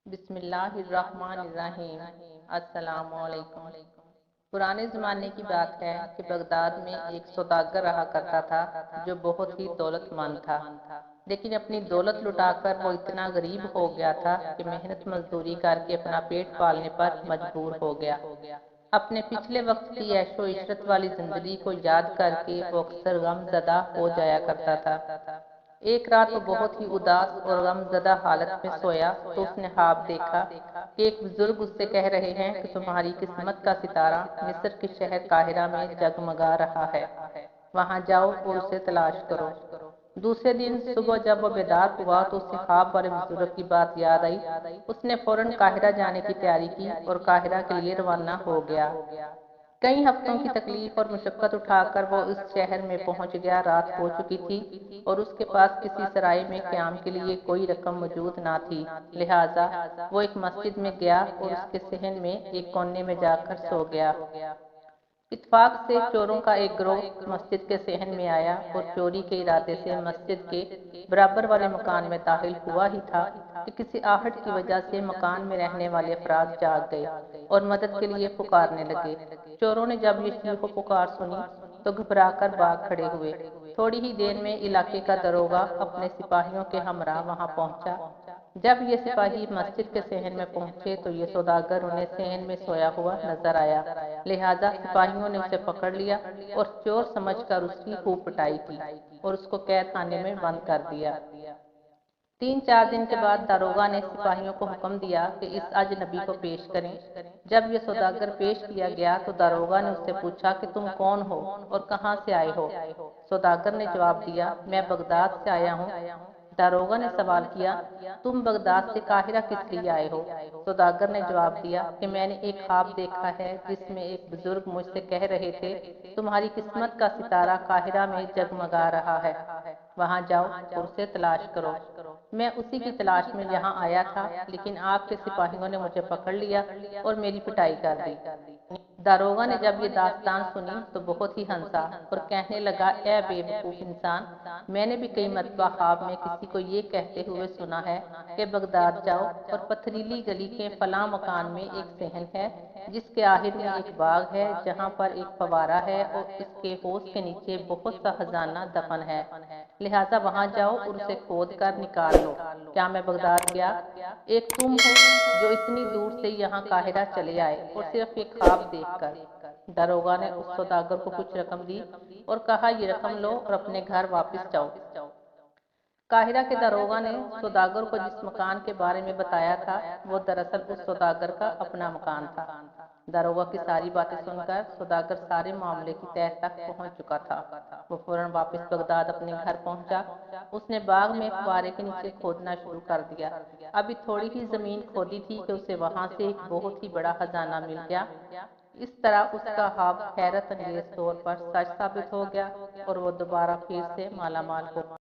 بسم اللہ الرحمن الرحیم۔ السلام علیکم۔ پرانے زمانے کی بات ہے کہ بغداد میں ایک سوداگر رہا کرتا تھا جو بہت ہی دولت مند تھا، لیکن اپنی دولت لٹا کر وہ اتنا غریب ہو گیا تھا کہ محنت مزدوری کر کے اپنا پیٹ پالنے پر مجبور ہو گیا۔ اپنے پچھلے وقت کی عیش و عشرت والی زندگی کو یاد کر کے وہ اکثر غم زدہ ہو جایا کرتا تھا۔ ایک رات وہ بہت ہی اداس اور غم زدہ حالت میں سویا تو اس نے خواب دیکھا کہ ایک بزرگ اس سے کہہ رہے ہیں کہ تمہاری قسمت کا ستارہ مصر کے شہر قاہرہ میں جگمگا رہا ہے، وہاں جاؤ اور اسے تلاش کرو۔ دوسرے دن صبح جب وہ بیدار ہوا تو اسے خواب والے بزرگ کی بات یاد آئی۔ اس نے فوراً قاہرہ جانے کی تیاری کی اور قاہرہ کے لیے روانہ ہو گیا۔ کئی ہفتوں کی تکلیف اور مشقت اٹھا کر وہ اس شہر میں پہنچ گیا۔ رات ہو چکی تھی اور اس کے پاس کسی سرائے میں قیام کے لیے کوئی رقم موجود نہ تھی، لہٰذا وہ ایک مسجد میں گیا اور اس کے صحن میں ایک کونے میں جا کر سو گیا۔ اتفاق سے چوروں کا ایک گروہ مسجد کے صحن میں آیا اور چوری کے ارادے سے مسجد کے برابر والے مکان میں داخل ہوا ہی تھا کہ کسی آہٹ کی وجہ سے مکان میں رہنے والے افراد جاگ گئے اور مدد کے لیے پکارنے لگے۔ چوروں نے جب یہ چیخ و پکار سنی تو گھبرا کر بھاگ کھڑے ہوئے۔ تھوڑی ہی دیر میں علاقے کا داروغہ اپنے سپاہیوں کے ہمراہ وہاں پہنچا۔ جب یہ سپاہی مسجد کے صحن میں پہنچے تو یہ سوداگر انہیں صحن میں سویا ہوا نظر آیا، لہٰذا سپاہیوں نے اسے پکڑ لیا اور چور سمجھ کر اس کی خوب پٹائی کی اور اس کو قید خانے میں بند کر دیا۔ 3-4 دن کے بعد داروغہ نے سپاہیوں کو حکم دیا کہ اس اجنبی کو پیش کریں۔ جب یہ سوداگر پیش کیا گیا تو داروغہ نے اس سے پوچھا کہ تم کون ہو اور کہاں سے آئے ہو؟ سوداگر نے جواب دیا، میں بغداد سے آیا ہوں۔ داروغہ نے سوال کیا، تم بغداد سے قاہرہ کس لیے آئے ہو؟ سوداگر نے جواب دیا کہ میں نے ایک خواب دیکھا ہے جس میں ایک بزرگ مجھ سے کہہ رہے تھے تمہاری قسمت کا ستارہ قاہرہ میں جگمگا رہا ہے، وہاں جاؤ اور اسے تلاش کرو۔ میں اسی کی تلاش میں یہاں آیا تھا، لیکن آپ کے سپاہیوں نے مجھے پکڑ لیا اور میری پٹائی کر دی۔ داروغہ نے جب یہ داستان سنی تو بہت ہی ہنسا اور کہنے لگا، اے بے وقوف انسان، میں نے بھی کئی مرتبہ خواب میں کسی کو یہ کہتے ہوئے سنا ہے کہ بغداد جاؤ اور پتھریلی گلی کے فلاں مکان میں ایک صحن ہے جس کے آخر میں ایک باغ ہے جہاں پر ایک فوارہ ہے اور اس کے حوض کے نیچے بہت سا خزانہ دفن ہے، لہٰذا وہاں جاؤ اور اسے کھود کر نکال لو۔ کیا میں بغداد گیا؟ ایک تم ہو جو اتنی دور سے یہاں قاہرہ چلے آئے اور صرف ایک خواب دیکھ کر۔ داروغہ نے اس سوداگر کو کچھ رقم دی اور کہا، یہ رقم لو اور اپنے گھر واپس جاؤ۔ قاہرہ کے داروغہ نے سوداگر کو جس مکان کے بارے میں بتایا تھا وہ دراصل اس سوداگر کا اپنا مکان تھا۔ داروغہ کی ساری باتیں سن کر سوداگر سارے معاملے کی تہہ تک پہنچ چکا تھا۔ وہ فوراً واپس بغداد اپنے گھر پہنچا۔ اس نے باغ میں فوارے کے نیچے کھودنا شروع کر دیا۔ ابھی تھوڑی ہی زمین کھودی تھی کہ اسے وہاں سے ایک بہت ہی بڑا خزانہ مل گیا۔ اس طرح اس کا خواب حیرت انگیز طور پر سچ ثابت ہو گیا اور وہ دوبارہ پھر سے مالا مال ہو